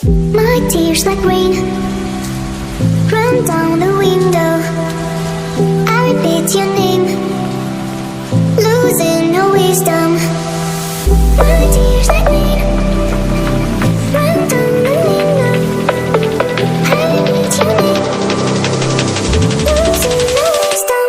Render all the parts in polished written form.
My tears like rain run down the window. I repeat your name, losing no wisdom. My tears like rain run down the window. I repeat your name, losing no wisdom.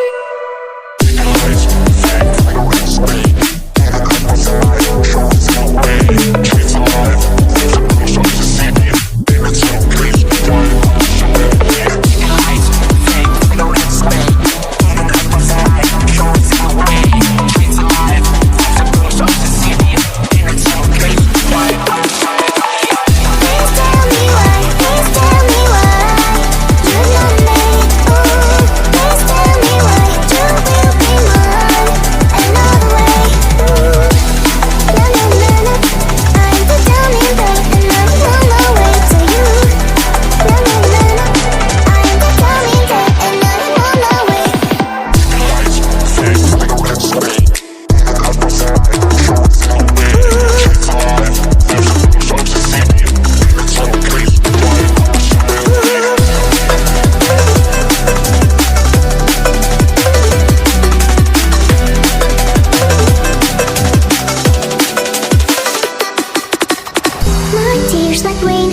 Tears like rain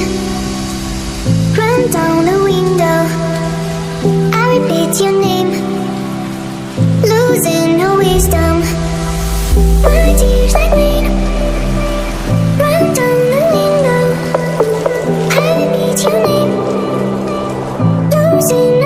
run down the window. I repeat your name, losing no wisdom. My tears like rain run down the window. I repeat your name, losing